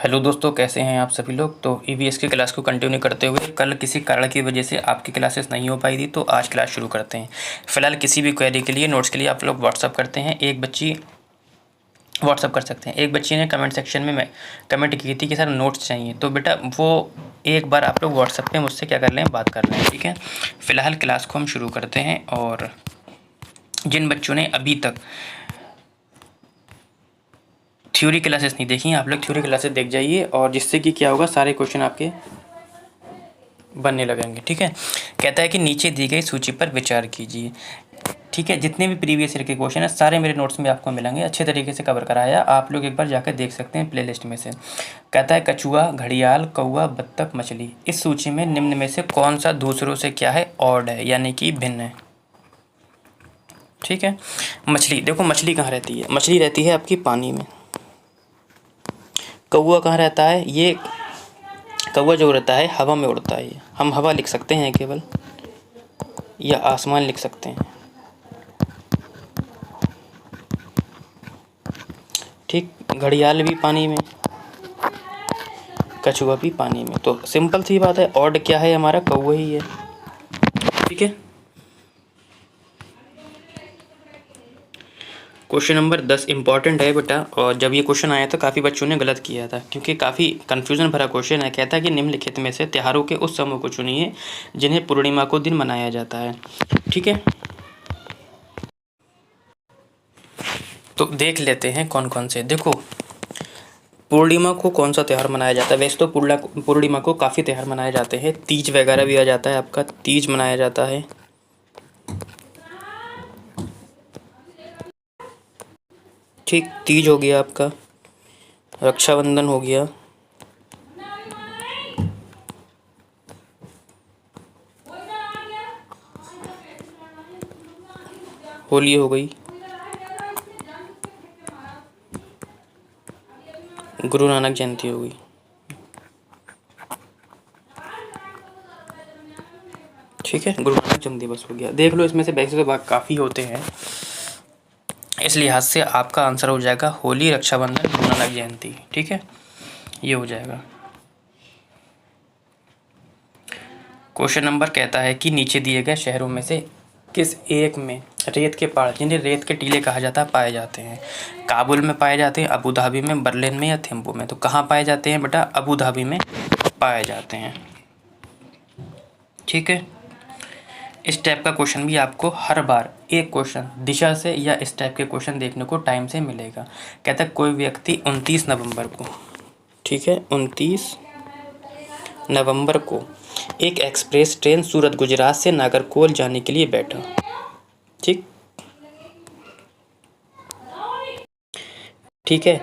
Hello दोस्तों, कैसे हैं आप सभी लोग। तो ईवीएस की क्लास को कंटिन्यू करते हुए कल किसी कारण की वजह से आपकी क्लासेस नहीं हो पाई थी, तो आज क्लास शुरू करते हैं। फ़िलहाल किसी भी क्वेरी के लिए, नोट्स के लिए आप लोग व्हाट्सअप करते हैं। एक बच्ची व्हाट्सअप कर सकते हैं। एक बच्ची ने कमेंट सेक्शन में कमेंट की थी कि सर नोट्स चाहिए, तो बेटा वो एक बार आप लोग व्हाट्सअप पे मुझसे क्या कर लें, बात कर लें, ठीक है। फ़िलहाल क्लास को हम शुरू करते हैं। और जिन बच्चों ने अभी तक थ्योरी क्लासेस नहीं देखी हैं, आप लोग थ्योरी क्लासेस देख जाइए, और जिससे कि क्या होगा, सारे क्वेश्चन आपके बनने लगेंगे, ठीक है। कहता है कि नीचे दी गई सूची पर विचार कीजिए, ठीक है। जितने भी प्रीवियस ईयर के क्वेश्चन हैं सारे मेरे नोट्स में आपको मिलेंगे, अच्छे तरीके से कवर कराया, आप लोग एक बार जाकर देख सकते हैं प्लेलिस्ट में से। कहता है कछुआ, घड़ियाल, कौवा, बत्तख, मछली, इस सूची में निम्न में से कौन सा दूसरों से क्या है, ऑड है, यानी कि भिन्न है, ठीक है। मछली, देखो मछली कहाँ रहती है, मछली रहती है आपकी पानी में। कौवा कहाँ रहता है, ये कौवा जो रहता है हवा में उड़ता है। हम हवा लिख सकते हैं केवल, या आसमान लिख सकते हैं, ठीक। घड़ियाल भी पानी में, कछुआ भी पानी में, तो सिंपल सी बात है, ऑड क्या है हमारा, कौवा ही है, ठीक है। क्वेश्चन नंबर 10 इंपॉर्टेंट है बेटा, और जब ये क्वेश्चन आया था काफ़ी बच्चों ने गलत किया था, क्योंकि काफ़ी कन्फ्यूज़न भरा क्वेश्चन है। कहता है कि निम्नलिखित में से त्योहारों के उस समूह को चुनिए जिन्हें पूर्णिमा को दिन मनाया जाता है, ठीक है। तो देख लेते हैं कौन कौन से। देखो पूर्णिमा को कौन सा त्यौहार मनाया जाता है, वैसे तो पूर्णिमा को काफ़ी त्यौहार मनाए जाते हैं, तीज वगैरह भी आ जाता है, आपका तीज मनाया जाता है, ठीक। तीज हो गया आपका, रक्षाबंधन हो गया, होली हो गई, गुरु नानक जयंती हो गई, ठीक है। गुरु नानक जन्म दिवस हो गया। देख लो इसमें से वैसे तो काफ़ी होते हैं, इस लिहाज से आपका आंसर हो जाएगा होली, रक्षाबंधन, गुरु नानक जयंती, ठीक है, ये हो जाएगा। क्वेश्चन नंबर कहता है कि नीचे दिए गए शहरों में से किस एक में रेत के पहाड़, जिन्हें रेत के टीले कहा जाता है, पाए जाते हैं। काबुल में पाए जाते हैं, अबू धाबी में, बर्लिन में, या थिम्पू में। तो कहाँ पाए जाते हैं बेटा, अबू धाबी में पाए जाते हैं, ठीक है। इस टाइप का क्वेश्चन भी आपको हर बार एक क्वेश्चन दिशा से या इस टाइप के क्वेश्चन देखने को टाइम से मिलेगा। कहता है कोई व्यक्ति 29 नवंबर को, ठीक है, 29 नवंबर को एक एक्सप्रेस ट्रेन सूरत गुजरात से नागरकोइल जाने के लिए बैठा, ठीक, ठीक है।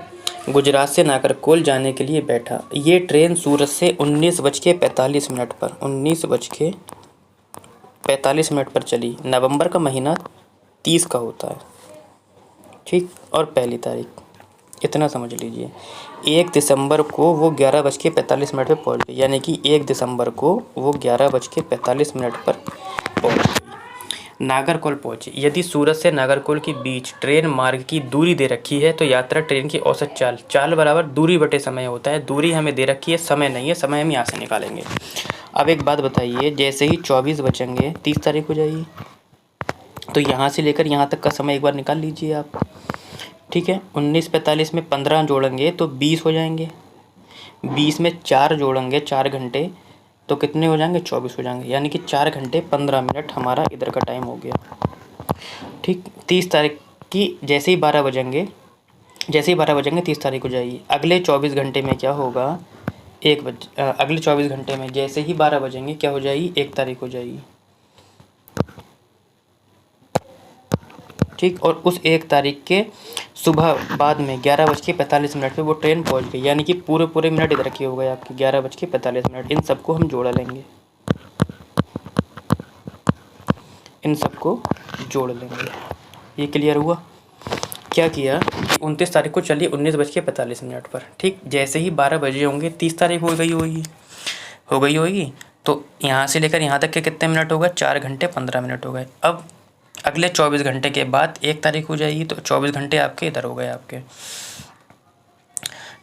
गुजरात से नागरकोइल जाने के लिए बैठा। ये ट्रेन सूरत से 19:45 पर 19:45 पर चली। नवंबर का महीना 30 का होता है, ठीक। और पहली तारीख, इतना समझ लीजिए। 1 दिसंबर को वो 11:45 पर पहुँच गई, यानी कि 1 दिसंबर को वो 11:45 पर पहुँच गई, नागरकोइल पहुँची। यदि सूरत से नागरकोइल के बीच ट्रेन मार्ग की दूरी दे रखी है तो यात्रा ट्रेन की औसत चाल बराबर दूरी बटे समय होता है। दूरी हमें दे रखी है, समय नहीं है, समय हम यहाँ से निकालेंगे। अब एक बात बताइए, जैसे ही 24 बचेंगे 30 तारीख हो जाएगी, तो यहाँ से लेकर यहाँ तक का समय एक बार निकाल लीजिए आप, ठीक है। 19:45 में 15 जोड़ेंगे तो 20 हो जाएंगे, 20 में 4 जोड़ेंगे, 4 घंटे, तो कितने हो जाएंगे, 24 हो जाएंगे, यानी कि 4 घंटे 15 मिनट हमारा इधर का टाइम हो गया, ठीक। 30 तारीख की जैसे ही 12 बजेंगे 30 तारीख हो जाएगी। अगले 24 घंटे में क्या होगा, अगले 24 घंटे में जैसे ही 12 बजेंगे क्या हो जाएगी, 1 तारीख हो जाएगी, ठीक। और उस 1 तारीख के सुबह बाद में 11:45 पे वो ट्रेन पहुंच गई, यानी कि पूरे मिनट इधर रखे हो गए आपके 11:45। इन सबको हम जोड़ लेंगे, इन सबको जोड़ लेंगे। ये क्लियर हुआ। क्या किया, 29 तारीख को चलिए 19:45 पर, ठीक। जैसे ही 12 बजे होंगे 30 तारीख हो गई होगी, तो यहाँ से लेकर यहाँ तक के कितने मिनट हो गए, 4 घंटे 15 मिनट हो गए। अब अगले 24 घंटे के बाद 1 तारीख हो जाएगी, तो 24 घंटे आपके इधर हो गए आपके,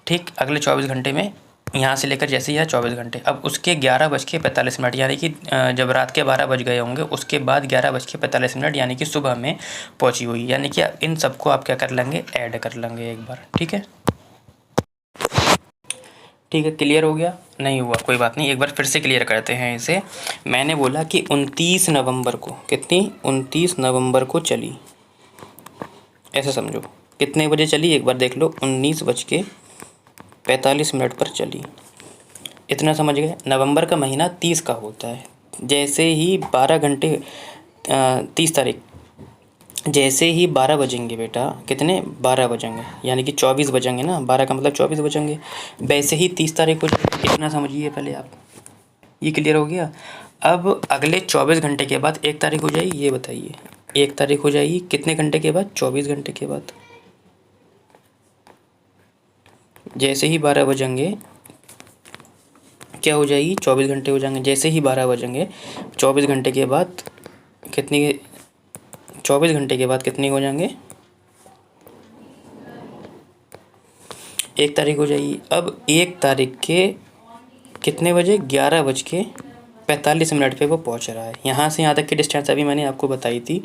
ठीक, अगले 24 घंटे में यहाँ से लेकर जैसे ही है 24 घंटे, अब उसके 11:45 यानी कि जब रात के 12 बज गए होंगे उसके बाद 11:45 यानी कि सुबह में पहुँची हुई, यानी कि इन सबको आप क्या कर लेंगे, ऐड कर लेंगे एक बार। ठीक है, ठीक है, क्लियर हो गया? नहीं हुआ कोई बात नहीं, एक बार फिर से क्लियर करते हैं इसे। मैंने बोला कि 29 नवंबर को, कितनी, 29 नवंबर को चली, ऐसा समझो। कितने बजे चली एक बार देख लो, 19:45 पर चली। इतना समझ गए? नवंबर का महीना 30 का होता है। जैसे ही 12 घंटे 30 तारीख, जैसे ही 12 बजेंगे बेटा, कितने, 12 बजेंगे यानी कि 24 बजेंगे ना, 12 का मतलब 24 बजेंगे, वैसे ही 30 तारीख को जाएगी। इतना समझिए पहले आप, ये क्लियर हो गया? अब अगले 24 घंटे के बाद 1 तारीख हो जाएगी, ये बताइए। 1 तारीख हो जाएगी कितने घंटे के बाद, 24 घंटे के बाद। जैसे ही 12 बजेंगे क्या हो जाएगी, 24 घंटे हो जाएंगे। जैसे ही 12 बजेंगे 24 घंटे के बाद कितनी, 24 घंटे के बाद कितनी हो जाएंगे, 1 तारीख हो जाएगी। अब 1 तारीख के कितने बजे, 11:45 पे वो पहुंच रहा है। यहाँ से यहाँ तक की डिस्टेंस अभी मैंने आपको बताई थी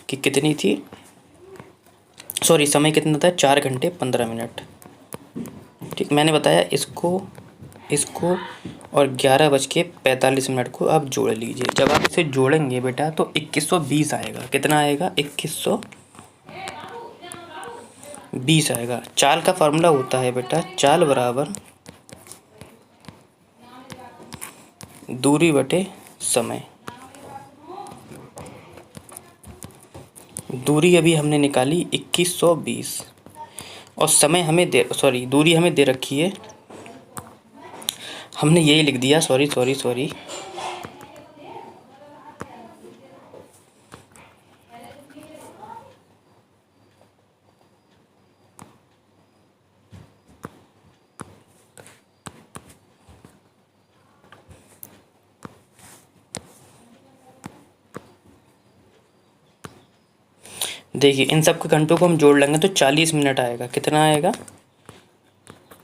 कि कितनी थी, सॉरी समय कितना था, 4 घंटे 15 मिनट। ठीक, मैंने बताया इसको और 11:45 को आप जोड़ लीजिए। जब आप इसे जोड़ेंगे बेटा तो 2120 आएगा। कितना आएगा, 2120 आएगा। चाल का फार्मूला होता है बेटा, चाल बराबर दूरी बटे समय। दूरी अभी हमने निकाली 2120 और समय हमें दूरी हमें दे रखी है, हमने यही लिख दिया, सॉरी। देखिए इन सब के घंटों को हम जोड़ लेंगे तो 40 मिनट आएगा। कितना आएगा,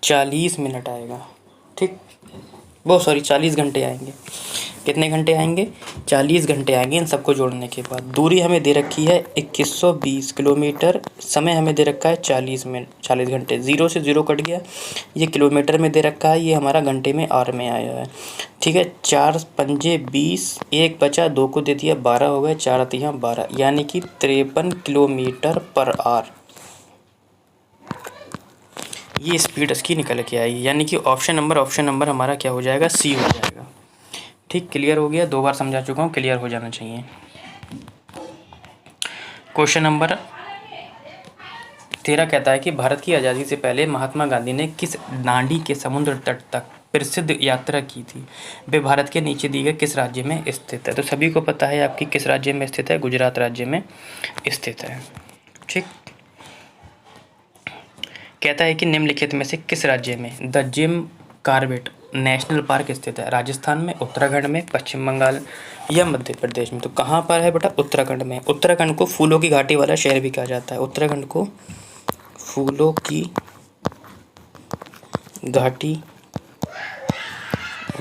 40 मिनट आएगा। ठीक, वो सॉरी 40 घंटे आएंगे। कितने घंटे आएंगे, 40 घंटे आएंगे इन सबको जोड़ने के बाद। दूरी हमें दे रखी है 2120 किलोमीटर, समय हमें दे रखा है 40 मिनट, 40 घंटे। 0 से 0 कट गया, ये किलोमीटर में दे रखा है, ये हमारा घंटे में आवर में आया है। ठीक है, 4 पंजे 20, 1 बचा, 2 को दे दिया, 12 हो गए, 4 तियाँ 12, यानी कि 53 किलोमीटर पर आवर ये स्पीड इसकी निकल के आई। यानी कि ऑप्शन नंबर हमारा क्या हो जाएगा, सी हो जाएगा। ठीक, क्लियर हो गया? 2 बार समझा चुका हूँ, क्लियर हो जाना चाहिए। क्वेश्चन नंबर 13 कहता है कि भारत की आज़ादी से पहले महात्मा गांधी ने किस दांडी के समुद्र तट तक प्रसिद्ध यात्रा की थी? वे भारत के नीचे दिए गए किस राज्य में स्थित है? तो सभी को पता है आपकी किस राज्य में स्थित है, गुजरात राज्य में स्थित है। ठीक, कहता है कि निम्नलिखित में से किस राज्य में the Jim Corbett national park स्थित है? राजस्थान में, उत्तराखंड में, पश्चिम बंगाल या मध्य प्रदेश में? तो कहाँ पर है बेटा, उत्तराखंड में। उत्तराखंड को फूलों की घाटी वाला शहर भी कहा जाता है। उत्तराखंड को फूलों की घाटी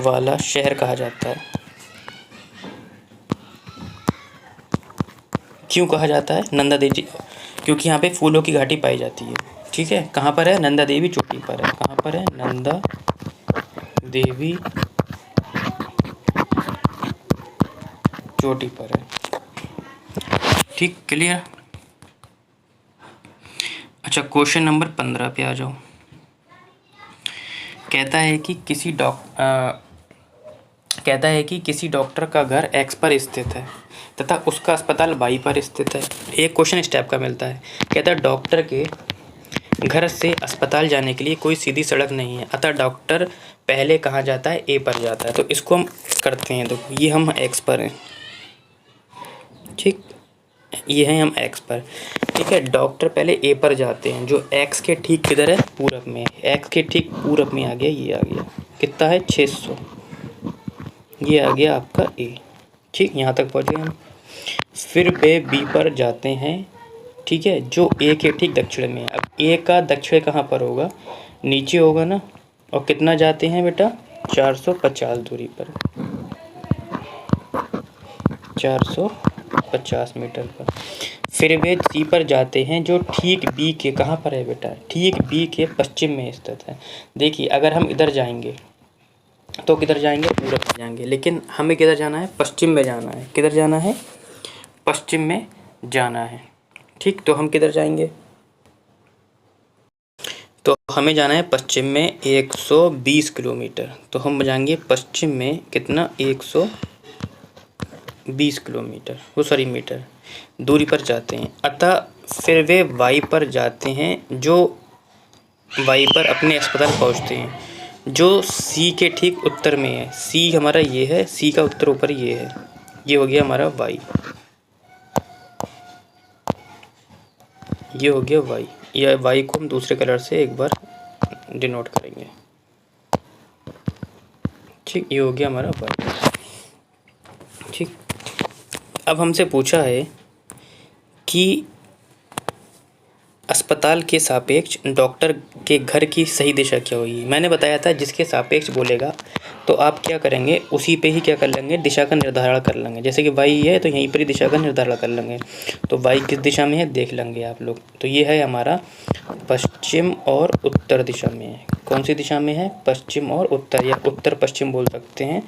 वाला शहर कहा जाता है। क्यों कहा जाता है, नंदा देवी, क्योंकि यहाँ पे फूलों की घाटी पाई जाती है। ठीक है, कहाँ पर है, नंदा देवी चोटी पर है। कहाँ पर है, नंदा देवी चोटी पर है। ठीक, क्लियर? अच्छा, क्वेश्चन नंबर 15 पे आ जाओ। कहता है कि किसी डॉक्टर का घर एक्स पर स्थित है तथा उसका अस्पताल वाई पर स्थित है। एक क्वेश्चन इस टाइप का मिलता है, कहता है डॉक्टर के घर से अस्पताल जाने के लिए कोई सीधी सड़क नहीं है, अतः डॉक्टर पहले कहाँ जाता है, ए पर जाता है। तो इसको हम करते हैं, देखो ये हम एक्स पर हैं, ठीक, ये हैं हम एक्स पर। ठीक है, डॉक्टर पहले ए पर जाते हैं, जो एक्स के ठीक किधर है, पूरब में। एक्स के ठीक पूरब में आ गया, ये आ गया, कितना है, 600, ये आ गया आपका ए। ठीक, यहाँ तक पहुँच गए हम। फिर वे बी पर जाते हैं, ठीक है, जो ए के ठीक दक्षिण में है। अब ए का दक्षिण कहाँ पर होगा, नीचे होगा ना। और कितना जाते हैं बेटा, 450 दूरी पर, 450 मीटर पर। फिर वे सी पर जाते हैं जो ठीक बी के कहाँ पर है बेटा, ठीक बी के पश्चिम में स्थित है। देखिए अगर हम इधर जाएंगे तो किधर जाएंगे, पूरब में जाएंगे, लेकिन हमें किधर जाना है, पश्चिम में जाना है। किधर जाना है, पश्चिम में जाना है। ठीक, तो हम किधर जाएंगे, तो हमें जाना है पश्चिम में 120 किलोमीटर। तो हम जाएंगे पश्चिम में कितना, 120 किलोमीटर, वो सॉरी मीटर दूरी पर जाते हैं। अतः फिर वे वाई पर जाते हैं, जो वाई पर अपने अस्पताल पहुंचते हैं, जो सी के ठीक उत्तर में है। सी हमारा ये है, सी का उत्तर ऊपर ये है, ये हो गया हमारा वाई, ये हो गया वाई। या वाई को हम दूसरे कलर से एक बार डिनोट करेंगे। ठीक, ये हो गया हमारा वाई। ठीक, अब हमसे पूछा है कि अस्पताल के सापेक्ष डॉक्टर के घर की सही दिशा क्या होगी। मैंने बताया था जिसके सापेक्ष बोलेगा तो आप क्या करेंगे, उसी पे ही क्या कर लेंगे, दिशा का निर्धारण कर लेंगे। जैसे कि वाई है तो यहीं पर ही दिशा का निर्धारण कर लेंगे। तो वाई किस दिशा में है देख लेंगे आप लोग। तो ये है हमारा पश्चिम और उत्तर दिशा में है। कौन सी दिशा में है, पश्चिम और उत्तर, या उत्तर पश्चिम बोल सकते हैं।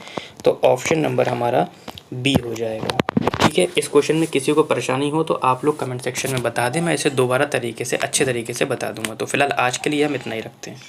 तो ऑप्शन नंबर हमारा बी हो जाएगा। ठीक है, इस क्वेश्चन में किसी को परेशानी हो तो आप लोग कमेंट सेक्शन में बता दें, मैं इसे दोबारा अच्छे तरीके से बता दूंगा। तो फिलहाल आज के लिए हम इतना ही रखते हैं।